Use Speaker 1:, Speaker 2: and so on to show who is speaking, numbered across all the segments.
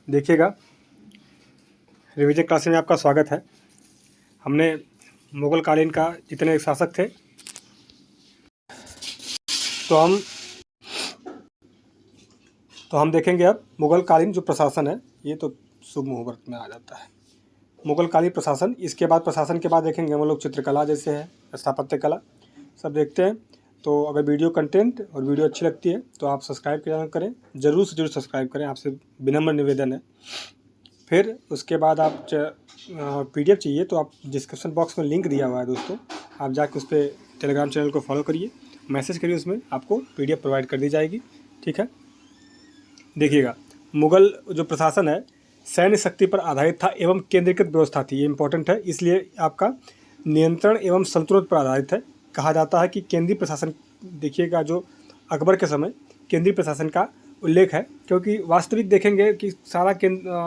Speaker 1: देखिएगा, revision class में आपका स्वागत है। हमने मुगल कालीन का जितने शासक थे तो हम देखेंगे अब मुगल कालीन जो प्रशासन है, ये तो शुभ मुहूर्त में आ जाता है। मुगल कालीन प्रशासन, इसके बाद प्रशासन के बाद देखेंगे हम लोग चित्रकला जैसे है, स्थापत्य कला, सब देखते हैं। तो अगर वीडियो कंटेंट और वीडियो अच्छी लगती है तो आप सब्सक्राइब करें, ज़रूर से ज़रूर सब्सक्राइब करें, आपसे विनम्र निवेदन है। फिर उसके बाद आप PDF चाहिए तो आप डिस्क्रिप्शन बॉक्स में लिंक दिया हुआ है दोस्तों, आप जाके उस पर टेलीग्राम चैनल को फॉलो करिए, मैसेज करिए, उसमें आपको PDF प्रोवाइड कर दी जाएगी। ठीक है, देखिएगा, मुगल जो प्रशासन है सैन्य शक्ति पर आधारित था एवं केंद्रीकृत व्यवस्था थी। ये इंपॉर्टेंट है, इसलिए आपका नियंत्रण एवं संतुलन पर आधारित है। कहा जाता है कि केंद्रीय प्रशासन, देखिएगा, जो अकबर के समय केंद्रीय प्रशासन का उल्लेख है, क्योंकि वास्तविक देखेंगे कि सारा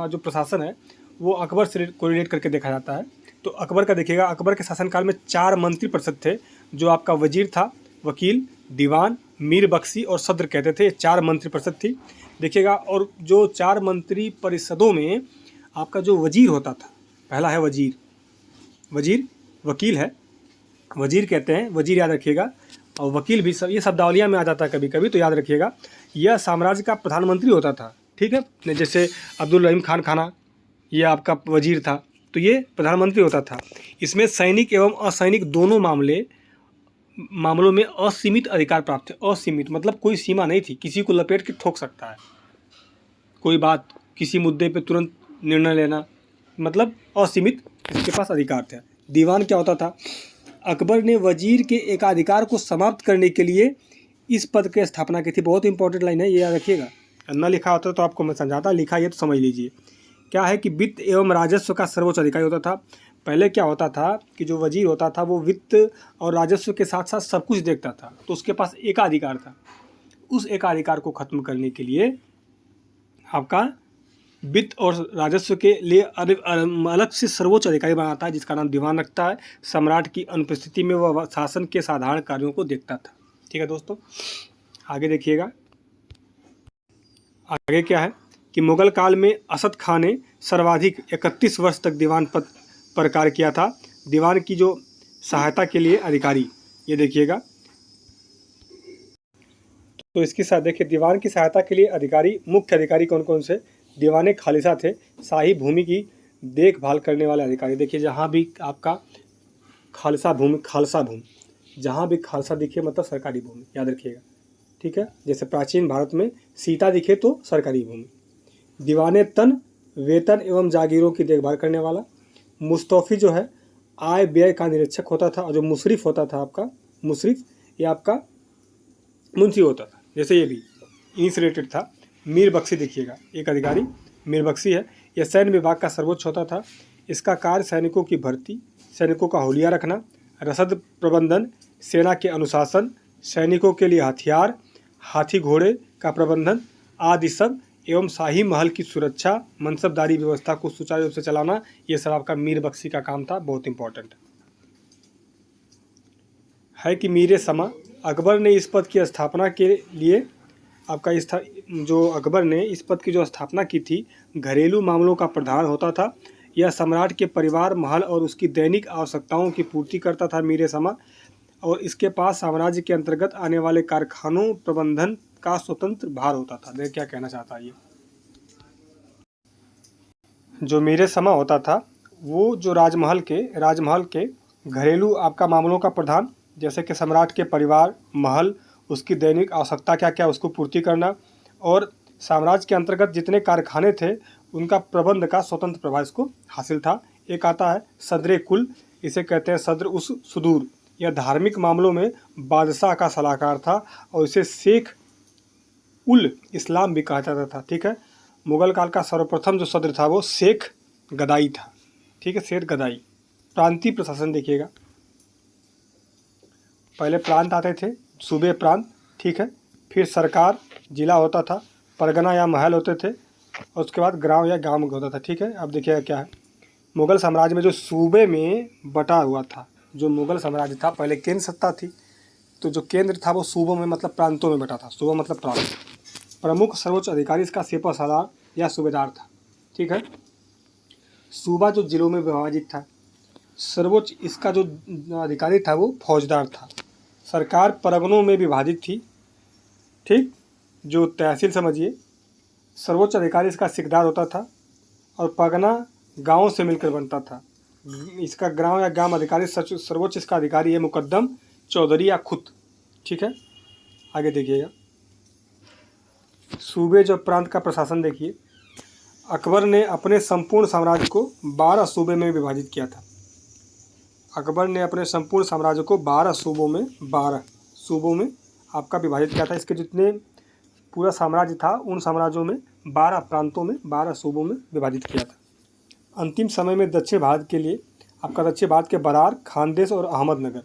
Speaker 1: जो प्रशासन है वो अकबर से कोरिलेट करके देखा जाता है। तो अकबर का देखिएगा, अकबर के शासनकाल में 4 मंत्री परिषद थे, जो आपका वजीर था, वकील, दीवान, मीर बख्शी और सद्र कहते थे। 4 मंत्री परिषद थी, देखिएगा। और जो 4 मंत्री परिषदों में आपका जो वजीर होता था, पहला है वजीर, वजीर वकील है, वजीर कहते हैं, वजीर याद रखिएगा। और वकील भी सब ये शब्दावलियाँ में आ जाता है कभी कभी, तो याद रखिएगा। यह साम्राज्य का प्रधानमंत्री होता था, ठीक है। जैसे अब्दुल रहीम खान खाना, ये आपका वजीर था, तो ये प्रधानमंत्री होता था। इसमें सैनिक एवं असैनिक दोनों मामलों में असीमित अधिकार प्राप्त थे। असीमित मतलब कोई सीमा नहीं थी, किसी को लपेट के ठोक सकता है, कोई बात, किसी मुद्दे पे तुरंत निर्णय लेना, मतलब असीमित इसके पास अधिकार थे। दीवान क्या होता था? अकबर ने वजीर के एकाधिकार को समाप्त करने के लिए इस पद की स्थापना की थी। बहुत इंपॉर्टेंट लाइन है, ये याद रखिएगा। ना लिखा होता तो आपको मैं समझाता, लिखा ये तो समझ लीजिए। क्या है कि वित्त एवं राजस्व का सर्वोच्च अधिकारी होता था। पहले क्या होता था कि जो वजीर होता था वो वित्त और राजस्व के साथ साथ सब कुछ देखता था, तो उसके पास एकाधिकार था। उस एकाधिकार को खत्म करने के लिए आपका वित्त और राजस्व के लिए अलग से सर्वोच्च अधिकारी बनाता है, जिसका नाम दीवान रखता है। सम्राट की अनुपस्थिति में वह शासन के साधारण कार्यों को देखता था। ठीक है दोस्तों, आगे देखिएगा। आगे क्या है कि मुगल काल में असद खान ने सर्वाधिक 31 वर्ष तक दीवान पद पर कार्य किया था। दीवान की जो सहायता के लिए अधिकारी, ये देखिएगा, तो इसके साथ देखिए, दीवान की सहायता के लिए अधिकारी, मुख्य अधिकारी कौन कौन से? दीवाने खालिसा थे, शाही भूमि की देखभाल करने वाले अधिकारी। देखिए, जहाँ भी आपका खालसा भूमि, जहाँ भी खालसा दिखे मतलब सरकारी भूमि, याद रखिएगा। ठीक है, जैसे प्राचीन भारत में सीता दिखे तो सरकारी भूमि। दीवाने तन, वेतन एवं जागीरों की देखभाल करने वाला। मुस्तौफी जो है आय व्यय का निरीक्षक होता था। और जो मुशरिफ होता था आपका, मुशरिफ ये आपका मुंशी होता था, जैसे ये भी इन्हीं से रिलेटेड था। मीर बख्शी देखिएगा, एक अधिकारी मीर बख्शी है। यह सैन्य विभाग का सर्वोच्च होता था। इसका कार्य सैनिकों की भर्ती, सैनिकों का हुलिया रखना, रसद प्रबंधन, सेना के अनुशासन, सैनिकों के लिए हथियार, हाथी घोड़े का प्रबंधन आदि सब, एवं शाही महल की सुरक्षा, मनसबदारी व्यवस्था को सुचारू रूप से चलाना, ये सब आपका मीर बख्शी का काम था। बहुत इंपॉर्टेंट है कि मीर समा, अकबर ने इस पद की स्थापना के लिए आपका जो अकबर ने इस पद की जो स्थापना की थी, घरेलू मामलों का प्रधान होता था। यह सम्राट के परिवार, महल और उसकी दैनिक आवश्यकताओं की पूर्ति करता था, मीर समा। और इसके पास साम्राज्य के अंतर्गत आने वाले कारखानों प्रबंधन का स्वतंत्र भार होता था। देख क्या कहना चाहता है ये, जो मीर समा होता था वो जो राजमहल के घरेलू आपका मामलों का प्रधान, जैसे कि सम्राट के परिवार, महल, उसकी दैनिक आवश्यकता क्या क्या उसको पूर्ति करना, और साम्राज्य के अंतर्गत जितने कारखाने थे उनका प्रबंध का स्वतंत्र प्रभाव इसको हासिल था। एक आता है सदरे कुल, इसे कहते हैं सद्र उस सुदूर। यह धार्मिक मामलों में बादशाह का सलाहकार था और इसे शेख उल इस्लाम भी कहा जाता था। ठीक है, मुगल काल का सर्वप्रथम जो सद्र था वो शेख गदाई था। ठीक है, शेख गदाई। प्रांतीय प्रशासन देखिएगा, पहले प्रांत आते थे, सूबे प्रांत, ठीक है, फिर सरकार, जिला होता था, परगना या महल होते थे, और उसके बाद ग्राम या गांव होता था। ठीक है, अब देखिएगा क्या है, मुगल साम्राज्य में जो सूबे में बटा हुआ था, जो मुगल साम्राज्य था, पहले केंद्र सत्ता थी, तो जो केंद्र था वो सूबों में मतलब प्रांतों में बटा था। सूबा मतलब प्रांत। प्रमुख सर्वोच्च अधिकारी इसका सेपा सालार या सूबेदार था। ठीक है। सूबा जो जिलों में विभाजित था, सर्वोच्च इसका जो अधिकारी था वो फौजदार था। सरकार परगनों में विभाजित थी, ठीक, जो तहसील समझिए। सर्वोच्च अधिकारी इसका सिकदार होता था और परगना गाँव से मिलकर बनता था। इसका गांव या ग्राम अधिकारी सर्वोच्च इसका अधिकारी है मुकद्दम, चौधरी या खुद, ठीक है। आगे देखिएगा, सूबे जो प्रांत का प्रशासन देखिए। अकबर ने अपने संपूर्ण साम्राज्य को 12 सूबे में विभाजित किया था। अकबर ने अपने संपूर्ण साम्राज्य को 12 सूबों में आपका विभाजित किया था। इसके जितने पूरा साम्राज्य था उन साम्राज्यों में 12 प्रांतों में 12 सूबों में विभाजित किया था। अंतिम समय में दक्षिण भारत के लिए आपका दक्षिण भारत के बरार, खानदेश और अहमदनगर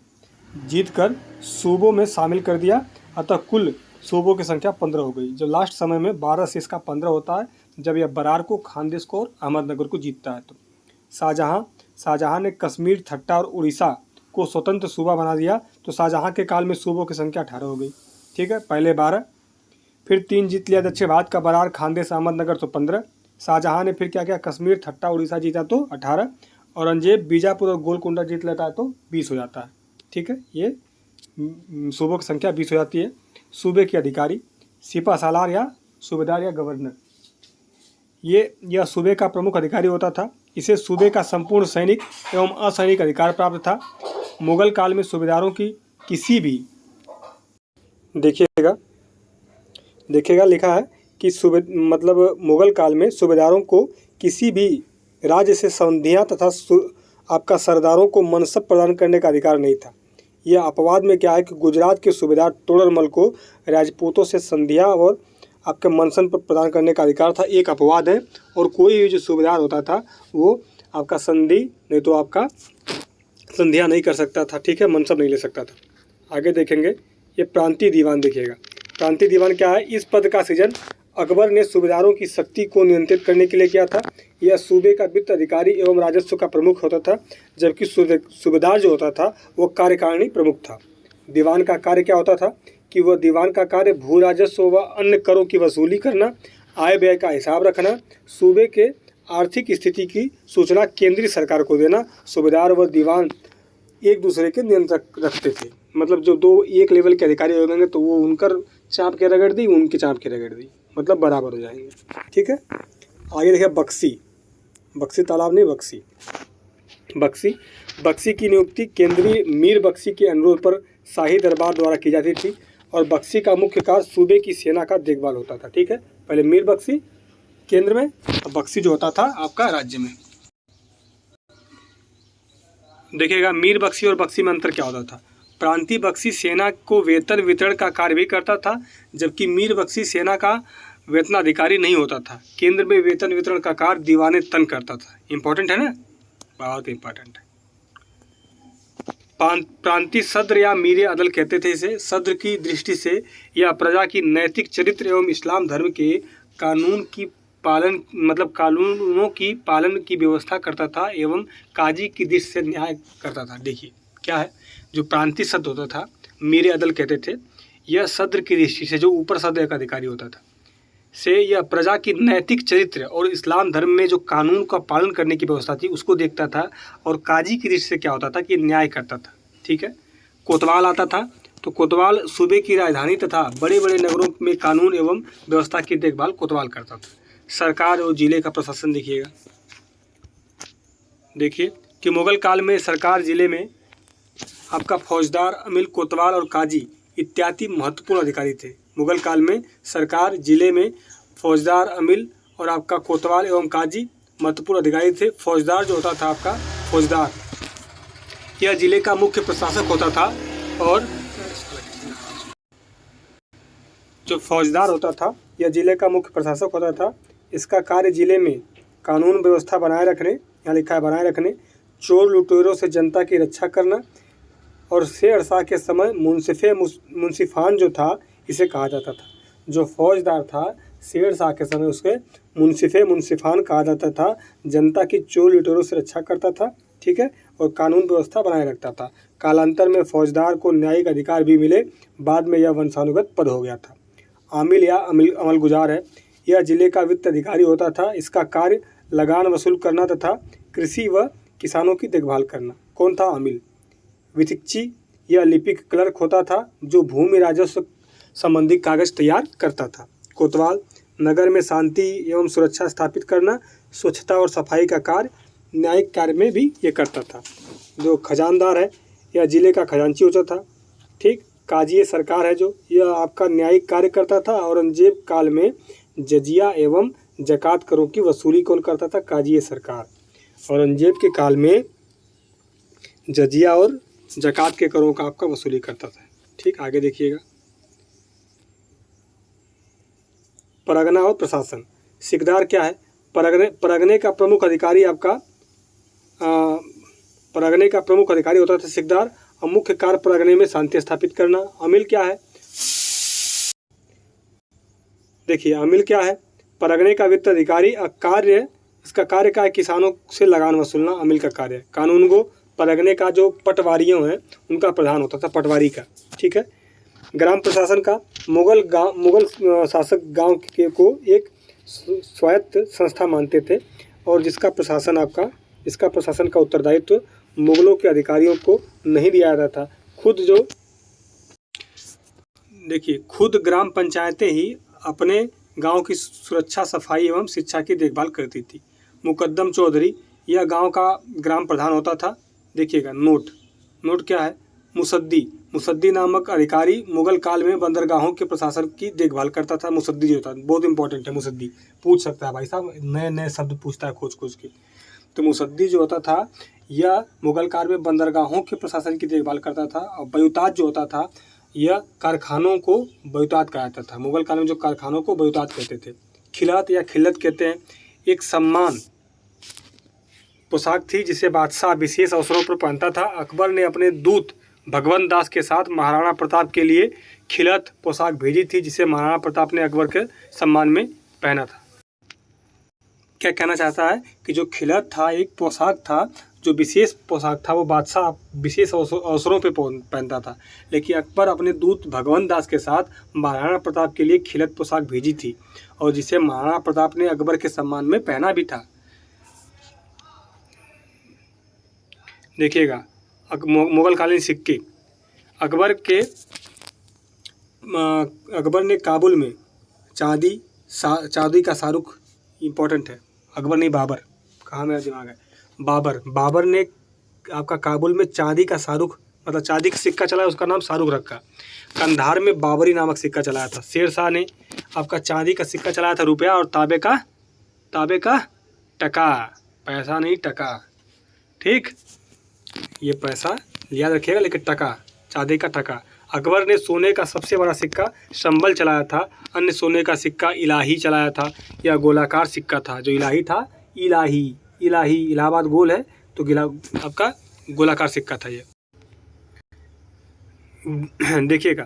Speaker 1: जीतकर सूबों में शामिल कर दिया। अतः कुल सूबों की संख्या 15 हो गई। जो लास्ट समय में 12 से इसका 15 होता है, जब यह बरार को, खानदेश को और अहमदनगर को जीतता है। तो शाहजहाँ ने कश्मीर, ठट्टा और उड़ीसा को स्वतंत्र सूबा बना दिया। तो शाहजहाँ के काल में सूबों की संख्या 18 हो गई, ठीक है। पहले 12, फिर 3 जीत लिया दक्षिण भारत का, बरार, खानदेश, अहमदनगर, तो 15। शाहजहाँ ने फिर क्या किया, कश्मीर, ठट्टा, उड़ीसा जीता तो 18। औरंगजेब बीजापुर और गोलकुंडा जीत लेता है तो 20 हो जाता है, ठीक है। ये सूबों की संख्या 20 हो जाती है। सूबे के अधिकारी सिपा सालार या सूबेदार या गवर्नर, यह सूबे का प्रमुख अधिकारी होता था। इसे सूबे का संपूर्ण सैनिक एवं असैनिक अधिकार प्राप्त था। मुगल काल में सूबेदारों की किसी भी, देखिएगा लिखा है कि मुगल काल में सूबेदारों को किसी भी राज्य से संधियां तथा आपका सरदारों को मनसब प्रदान करने का अधिकार नहीं था। यह अपवाद में क्या है कि गुजरात के सूबेदार तोडरमल को राजपूतों से संधियां और आपके मनसन पर प्रदान करने का अधिकार था। एक अपवाद है, और कोई भी जो सूबेदार होता था वो आपका संधि नहीं तो आपका संधियां नहीं कर सकता था, ठीक है, मनसब नहीं ले सकता था। आगे देखेंगे, ये प्रांतीय दीवान देखिएगा। प्रांतीय दीवान क्या है, इस पद का सृजन अकबर ने सूबेदारों की शक्ति को नियंत्रित करने के लिए किया था। यह सूबे का वित्त अधिकारी एवं राजस्व का प्रमुख होता था, जबकि सूबेदार जो होता था वो कार्यकारिणी प्रमुख था। दीवान का कार्य क्या होता था कि वह दीवान का कार्य भू राजस्व व अन्य करों की वसूली करना, आय व्यय का हिसाब रखना, सूबे के आर्थिक स्थिति की सूचना केंद्रीय सरकार को देना। सूबेदार व दीवान एक दूसरे के नियंत्रण रखते थे। मतलब जो दो एक लेवल के अधिकारी हो जाएंगे तो वो उनकर चाँप के रगड़ दी, उनकी चाँप के रगड़ दी, मतलब बराबर हो जाएंगे, ठीक है। आगे देखिए, बक्सी तालाब नहीं, बक्सी की नियुक्ति केंद्रीय मीर बक्सी के अनुरोध पर शाही दरबार द्वारा की जाती थी, और बक्सी का मुख्य कार्य सूबे की सेना का देखभाल होता था, ठीक है। पहले मीर बक्सी केंद्र में और बक्सी जो होता था आपका राज्य में। देखिएगा, मीर बक्सी और बक्सी में अंतर क्या होता था। प्रांतीय बक्सी सेना को वेतन वितरण का कार्य भी करता था, जबकि मीर बक्सी सेना का वेतनाधिकारी नहीं होता था। केंद्र में वेतन वितरण का कार्य दीवाने तन करता था। इंपॉर्टेंट है ना, बहुत इंपॉर्टेंट है। प्रांतीय सद्र या मीर अदल कहते थे इसे। सद्र की दृष्टि से यह प्रजा की नैतिक चरित्र एवं इस्लाम धर्म के कानूनों की पालन की व्यवस्था करता था एवं काजी की दृष्टि से न्याय करता था। देखिए क्या है, जो प्रांतीय सद्र होता था, मीर अदल कहते थे, यह सद्र की दृष्टि से, जो ऊपर सद्र का अधिकारी होता था, से यह प्रजा की नैतिक चरित्र और इस्लाम धर्म में जो कानून का पालन करने की व्यवस्था थी उसको देखता था। और काजी की दृष्टि से क्या होता था कि न्याय करता था, ठीक है। कोतवाल आता था, तो कोतवाल सूबे की राजधानी तथा बड़े बड़े नगरों में कानून एवं व्यवस्था की देखभाल कोतवाल करता था। सरकार और जिले का प्रशासन देखिएगा। देखिए कि मुगल काल में सरकार जिले में आपका फौजदार, अमील, कोतवाल और काजी इत्यादि महत्वपूर्ण अधिकारी थे। मुगल काल में सरकार जिले में फौजदार, अमील और आपका कोतवाल एवं काजी महत्वपूर्ण अधिकारी थे। फौजदार जो होता था आपका फौजदार, यह जिले का मुख्य प्रशासक होता था, और जो फौजदार होता था यह जिले का मुख्य प्रशासक होता था। इसका कार्य जिले में कानून व्यवस्था बनाए रखने, यहाँ लिखा है बनाए रखने, चोर लुटेरों से जनता की रक्षा करना, और शेर शाह के समय मुंसिफान जो था इसे कहा जाता था। जो फौजदार था शेर शाह के समय उसके मुंसिफान कहा जाता था। जनता की चोर लुटेरों से रक्षा करता था, ठीक है, और कानून व्यवस्था बनाए रखता था। कालांतर में फौजदार को न्यायिक अधिकार भी मिले, बाद में यह वंशानुगत पद हो गया था। आमिल या अमलगुजार है, यह जिले का वित्त अधिकारी होता था। इसका कार्य लगान वसूल करना तथा कृषि व किसानों की देखभाल करना। कौन था? अमील। विथिक्ची यह लिपिक क्लर्क होता था जो भूमि राजस्व संबंधी कागज तैयार करता था। कोतवाल नगर में शांति एवं सुरक्षा स्थापित करना, स्वच्छता और सफाई का कार्य, न्यायिक कार्य में भी ये करता था। जो खजानदार है यह जिले का खजांची होता था। ठीक। काजी सरकार है जो, यह आपका न्यायिक कार्य करता था। औरंगजेब काल में जजिया एवं जकात करों की वसूली कौन करता था? काजी सरकार। औरंगजेब के काल में जजिया और जकात के करों का आपका वसूली करता था। ठीक, आगे देखिएगा। परगना और प्रशासन। सिकदार क्या है? परगने का प्रमुख अधिकारी आपका परगने का प्रमुख अधिकारी होता था सिकदार, और मुख्य कार्य परगने में शांति स्थापित करना। अमील क्या है? देखिए, अमील क्या है? परगने का वित्त अधिकारी। कार्य, इसका कार्य क्या है? किसानों से लगान वसूलना अमील का कार्य है। कानून गो परगने का जो पटवारियों हैं उनका प्रधान होता था, पटवारी का। ठीक है। ग्राम प्रशासन का, मुगल शासक गांव को एक स्वायत्त संस्था मानते थे और इसका प्रशासन का उत्तरदायित्व मुगलों के अधिकारियों को नहीं दिया जाता था। खुद ग्राम पंचायतें ही अपने गांव की सुरक्षा, सफाई एवं शिक्षा की देखभाल करती थी। मुकद्दम चौधरी यह गांव का ग्राम प्रधान होता था। देखिएगा, नोट क्या है? मुसद्दी नामक अधिकारी मुगल काल में बंदरगाहों के प्रशासन की देखभाल करता था। मुसद्दी जो था बहुत इंपॉर्टेंट है। मुसद्दी पूछ सकता है भाई साहब, नए शब्द पूछता है खोज के। तो मुसद्दी जो होता था यह मुगल काल में बंदरगाहों के प्रशासन की देखभाल करता था। और बयुतात जो होता था यह कारखानों को बयुतात कहा जाता था। मुगल काल में जो कारखानों को बयुतात कहते थे। खिलात या खिल्लत कहते हैं, एक सम्मान पोशाक थी जिसे बादशाह विशेष अवसरों पर पहनता था। अकबर ने अपने दूत भगवंत दास के साथ महाराणा प्रताप के लिए खिलत पोशाक भेजी थी जिसे महाराणा प्रताप ने अकबर के सम्मान में पहना था। क्या कहना चाहता है कि जो खिलत था एक पोशाक था, जो विशेष पोशाक था, वो बादशाह विशेष अवसरों पे पहनता था। लेकिन अकबर अपने दूत भगवंत दास के साथ महाराणा प्रताप के लिए खिलत पोशाक भेजी थी और जिसे महाराणा प्रताप ने अकबर के सम्मान में पहना भी था। देखिएगा, मुगलकालीन सिक्के। अकबर ने काबुल में चांदी का शाहरुख, इम्पोर्टेंट है, अकबर नहीं बाबर, कहाँ मेरा दिमाग है, बाबर ने आपका काबुल में चांदी का शाहरुख, मतलब चांदी का सिक्का चलाया, उसका नाम शाहरुख रखा। कंधार में बाबरी नामक सिक्का चलाया था। शेर शाह ने आपका चांदी का सिक्का चलाया था, रुपया, और ताबे का टका, पैसा नहीं टका। ठीक, ये पैसा याद रखिएगा, लेकिन टका, चांदी का टका। अकबर ने सोने का सबसे बड़ा सिक्का संबल चलाया था। अन्य सोने का सिक्का इलाही चलाया था। यह गोलाकार सिक्का था। जो इलाही था, इलाही इलाहाबाद गोल है तो आपका गोलाकार सिक्का था ये। देखिएगा,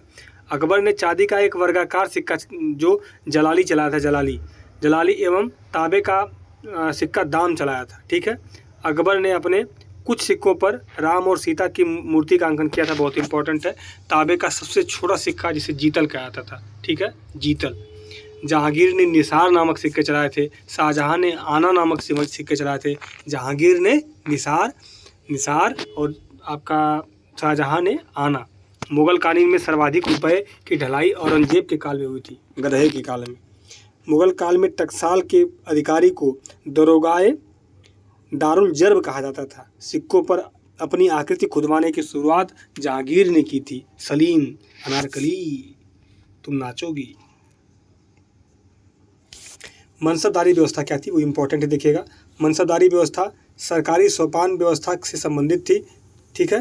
Speaker 1: अकबर ने चांदी का एक वर्गाकार सिक्का जो जलाली चलाया था, जलाली एवं तांबे का सिक्का दाम चलाया था। ठीक है। अकबर ने अपने कुछ सिक्कों पर राम और सीता की मूर्ति का अंकन किया था, बहुत इंपॉर्टेंट है। तांबे का सबसे छोटा सिक्का जिसे जीतल कहा जाता था। ठीक है, जीतल। जहांगीर ने निसार नामक सिक्के चलाए थे। शाहजहां ने आना नामक सिक्के चलाए थे। जहांगीर ने निसार और आपका शाहजहां ने आना। मुगल कालीन में सर्वाधिक रुपए की ढलाई औरंगजेब के काल में हुई थी, गधे के काल में। मुगल काल में टकसाल के अधिकारी को दरोगाए दारुल जर्ब कहा जाता था। सिक्कों पर अपनी आकृति खुदवाने की शुरुआत जहांगीर ने की थी। सलीम, अनारकली तुम नाचोगी। मनसबदारी व्यवस्था क्या थी, वो इम्पोर्टेंट है। देखिएगा, मनसबदारी व्यवस्था सरकारी सोपान व्यवस्था से संबंधित थी। ठीक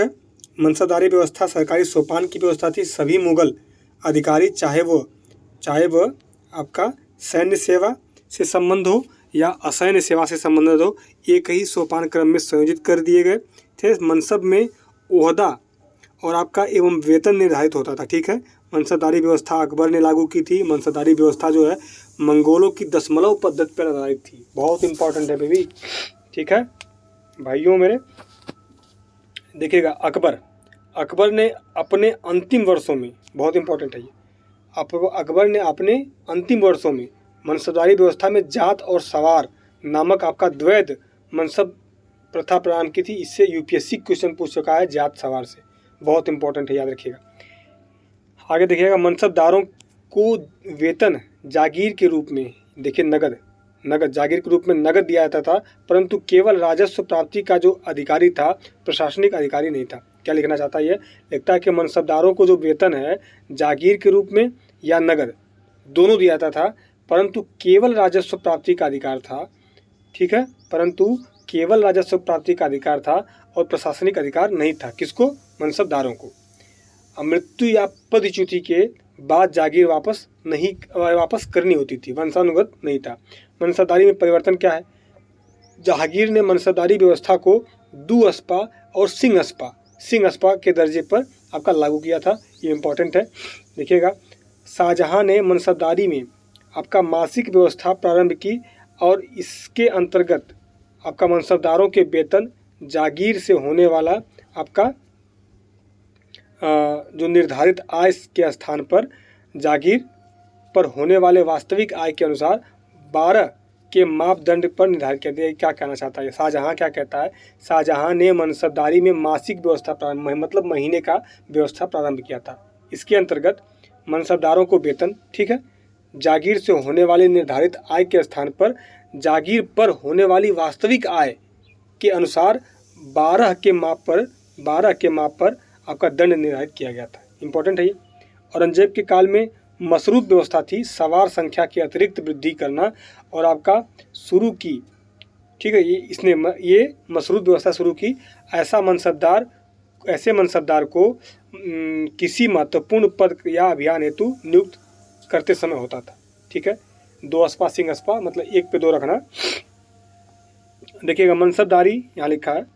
Speaker 1: है, मनसबदारी व्यवस्था सरकारी सोपान की व्यवस्था थी। सभी मुगल अधिकारी चाहे वह आपका सैन्य सेवा से संबंध हो या असैन्य सेवा से संबंधित हो, एक ही सोपान क्रम में संयोजित कर दिए गए थे। मनसब में ओहदा और आपका एवं वेतन निर्धारित होता था। ठीक है, मनसबदारी व्यवस्था अकबर ने लागू की थी। मनसबदारी व्यवस्था जो है मंगोलों की दशमलव पद्धति पर आधारित थी। बहुत इंपॉर्टेंट है बेबी। ठीक है भाइयों मेरे, देखिएगा, अकबर ने अपने अंतिम वर्षों में, बहुत इंपॉर्टेंट है ये, अकबर ने अपने अंतिम वर्षों में मनसबदारी व्यवस्था में जात और सवार नामक आपका द्वैध मनसब प्रथा प्रारंभ की थी। इससे यूपीएससी क्वेश्चन पूछ चुका है जात सवार से, बहुत इंपॉर्टेंट है, याद रखिएगा। आगे देखिएगा, मनसबदारों को वेतन जागीर के रूप में, देखिए नगद जागीर के रूप में नगद दिया जाता था, परंतु केवल राजस्व प्राप्ति का जो अधिकारी था, प्रशासनिक अधिकारी नहीं था। क्या लिखना चाहता है ये? लिखता है कि मनसबदारों को जो वेतन है जागीर के रूप में या नगद दोनों दिया जाता था, परंतु केवल राजस्व प्राप्ति का अधिकार था। ठीक है, परंतु केवल राजस्व प्राप्ति का अधिकार था और प्रशासनिक अधिकार नहीं था। किसको? मनसबदारों को। मृत्यु या पदच्युति के बाद जागीर वापस करनी होती थी, वंशानुगत नहीं था। मनसबदारी में परिवर्तन क्या है? जहांगीर ने मनसबदारी व्यवस्था को दुअस्पा और सिंहस्पा के दर्जे पर आपका लागू किया था। ये इंपॉर्टेंट है, देखिएगा। शाहजहां ने मनसबदारी में आपका मासिक व्यवस्था प्रारंभ की और इसके अंतर्गत आपका मनसबदारों के वेतन जागीर से होने वाला आपका जो निर्धारित आय के स्थान पर जागीर पर होने वाले वास्तविक आय के अनुसार 12 के मापदंड पर निर्धारित किया गया। क्या कहना चाहता है शाहजहां? क्या कहता है? शाहजहां ने मनसबदारी में मासिक व्यवस्था प्रारंभ, मतलब महीने का व्यवस्था प्रारंभ किया था। इसके अंतर्गत मनसबदारों को वेतन, ठीक है, जागीर से होने वाली निर्धारित आय के स्थान पर जागीर पर होने वाली वास्तविक आय के अनुसार 12 के माप पर आपका दंड निर्धारित किया गया था। इंपॉर्टेंट है ये। औरंगजेब के काल में मसरूत व्यवस्था थी, सवार संख्या की अतिरिक्त वृद्धि करना और आपका शुरू की, ठीक है, इसने ये मसरूत व्यवस्था शुरू की। ऐसे मनसबदार को किसी महत्वपूर्ण पद या अभियान हेतु नियुक्त करते समय होता था। ठीक है, 2 अस्पा सिंह अस्पा, मतलब 1 पे 2 रखना। देखिएगा, मनसबदारी यहाँ लिखा है,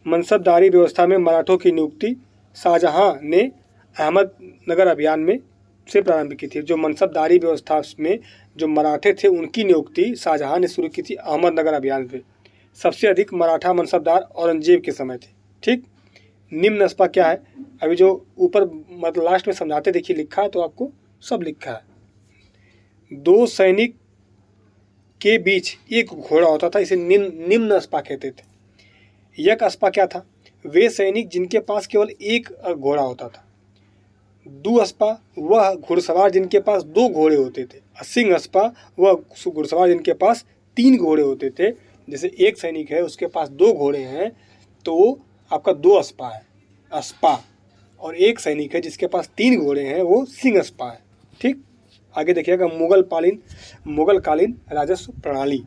Speaker 1: मनसबदारी व्यवस्था में मराठों की नियुक्ति शाहजहां ने अहमदनगर अभियान में से प्रारंभ की थी। जो मनसबदारी व्यवस्था में जो मराठे थे उनकी नियुक्ति शाहजहां ने शुरू की थी अहमदनगर अभियान पे। सबसे अधिक मराठा मनसबदार औरंगजेब के समय थे। ठीक, निम्न अस्पा क्या है? अभी जो ऊपर मतलब लास्ट में समझाते देखिए लिखा है, तो आपको सब लिखा है। 2 सैनिक के बीच 1 घोड़ा होता था, इसे निम्न अस्पा कहते थे। यक अस्पा क्या था? वे सैनिक जिनके पास केवल 1 घोड़ा होता था। दु अस्पा वह घुड़सवार जिनके पास 2 घोड़े होते थे। सिंह अस्पा वह घुड़सवार जिनके पास 3 घोड़े होते थे। जैसे एक सैनिक है उसके पास 2 घोड़े हैं तो आपका 2 अस्पा है, अस्पा, और एक सैनिक है जिसके पास 3 घोड़े हैं वो सिंह अस्पा है। ठीक, आगे देखिएगा, मुगलकालीन राजस्व प्रणाली।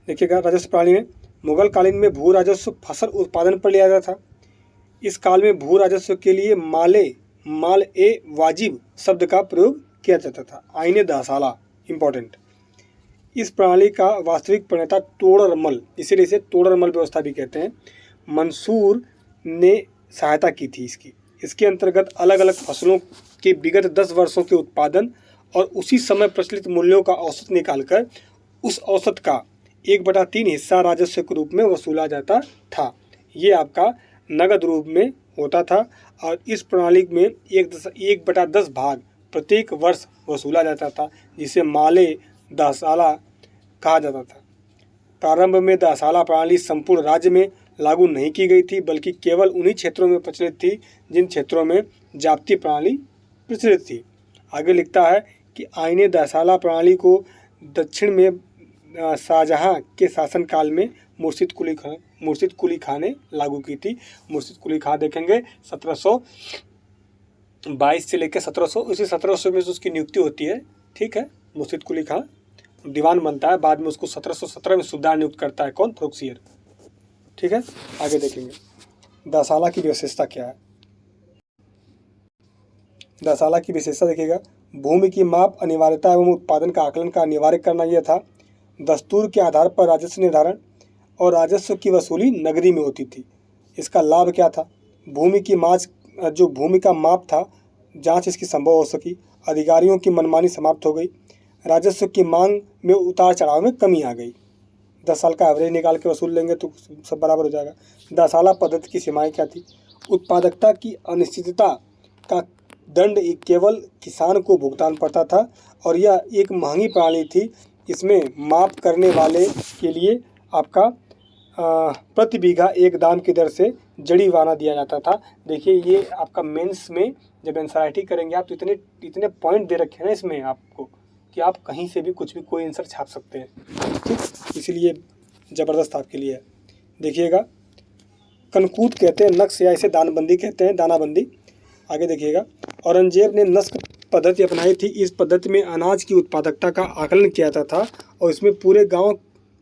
Speaker 1: देखिएगा, राजस्व प्रणाली में मुगलकालीन में भू राजस्व फसल उत्पादन पर लिया जाता था। इस काल में भू राजस्व के लिए माल ए वाजिब शब्द का प्रयोग किया जाता था। आईने दहसाला, इंपॉर्टेंट। इस प्रणाली का वास्तविक प्रणेता तोड़रमल, इसीलिए इसे तोड़रमल व्यवस्था भी कहते हैं, मंसूर ने सहायता की थी इसकी। इसके अंतर्गत अलग अलग फसलों के विगत 10 वर्षों के उत्पादन और उसी समय प्रचलित मूल्यों का औसत निकालकर उस औसत का 1/3 हिस्सा राजस्व के रूप में वसूला जाता था। ये आपका नगद रूप में होता था और इस प्रणाली में 1/10 भाग प्रत्येक वर्ष वसूला जाता था, जिसे माले दहसाला कहा जाता था। प्रारंभ में दहसाला प्रणाली संपूर्ण राज्य में लागू नहीं की गई थी, बल्कि केवल उन्हीं क्षेत्रों में प्रचलित थी जिन क्षेत्रों में जाप्ती प्रणाली प्रचलित थी। आगे लिखता है कि आईने दहसाला प्रणाली को दक्षिण में शाहजहां के शासनकाल में मुर्शिद कुली खां ने लागू की थी। मुर्शिद कुली खां देखेंगे 1722 से लेकर 1700, उसी 1700 में उसकी नियुक्ति होती है। ठीक है, मुर्शिद कुली खां दीवान बनता है, बाद में उसको 1717 में सुबेदार नियुक्त करता है। कौन? फ़र्रुखसियर। ठीक है, आगे देखेंगे दहसाला की विशेषता क्या है। दहसाला की विशेषता देखिएगा, भूमि की माप, अनिवार्यता एवं उत्पादन का आकलन का अनिवार्य करना यह था। दस्तूर के आधार पर राजस्व निर्धारण और राजस्व की वसूली नगदी में होती थी। इसका लाभ क्या था? भूमि का माप था, जांच इसकी संभव हो सकी। अधिकारियों की मनमानी समाप्त हो गई। राजस्व की मांग में उतार चढ़ाव में कमी आ गई। 10 साल का एवरेज निकाल के वसूल लेंगे तो सब बराबर हो जाएगा। दहसाला पद्धति की सीमाएं क्या थी? उत्पादकता की अनिश्चितता का दंड केवल किसान को भुगतान पड़ता था और यह एक महंगी प्रणाली थी। इसमें माप करने वाले के लिए आपका प्रति बीघा एक दाम की दर से जड़ीवाना दिया जाता था। देखिए ये आपका मेंस में जब एनसीईआरटी करेंगे आप तो इतने पॉइंट दे रखे हैं ना इसमें आपको कि आप कहीं से भी कुछ भी कोई आंसर छाप सकते हैं, ठीक। इसलिए ज़बरदस्त आपके लिए है। देखिएगा, कनकूत कहते हैं नक्श या इसे दानबंदी कहते हैं, दानाबंदी। आगे देखिएगा, औरंगजेब ने नस्क पद्धति अपनाई थी। इस पद्धति में अनाज की उत्पादकता का आकलन किया जाता था और इसमें पूरे गांव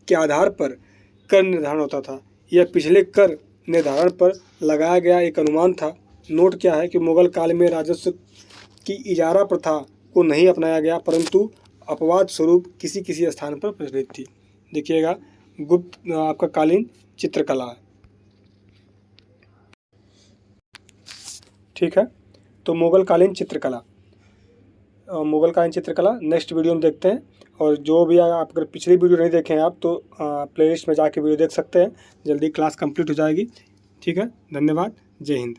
Speaker 1: के आधार पर कर निर्धारण होता था। यह पिछले कर निर्धारण पर लगाया गया एक अनुमान था। नोट क्या है कि मुगल काल में राजस्व की इजारा प्रथा को नहीं अपनाया गया, परंतु अपवाद स्वरूप किसी किसी स्थान पर प्रचलित थी। देखिएगा, गुप्त आपका कालीन चित्रकला, ठीक है। तो मुगल कालीन चित्रकला, नेक्स्ट वीडियो में देखते हैं। और जो भी आप अगर पिछली वीडियो नहीं देखें आप तो प्लेलिस्ट में जाके वीडियो देख सकते हैं। जल्दी क्लास कंप्लीट हो जाएगी, ठीक है। धन्यवाद, जय हिंद।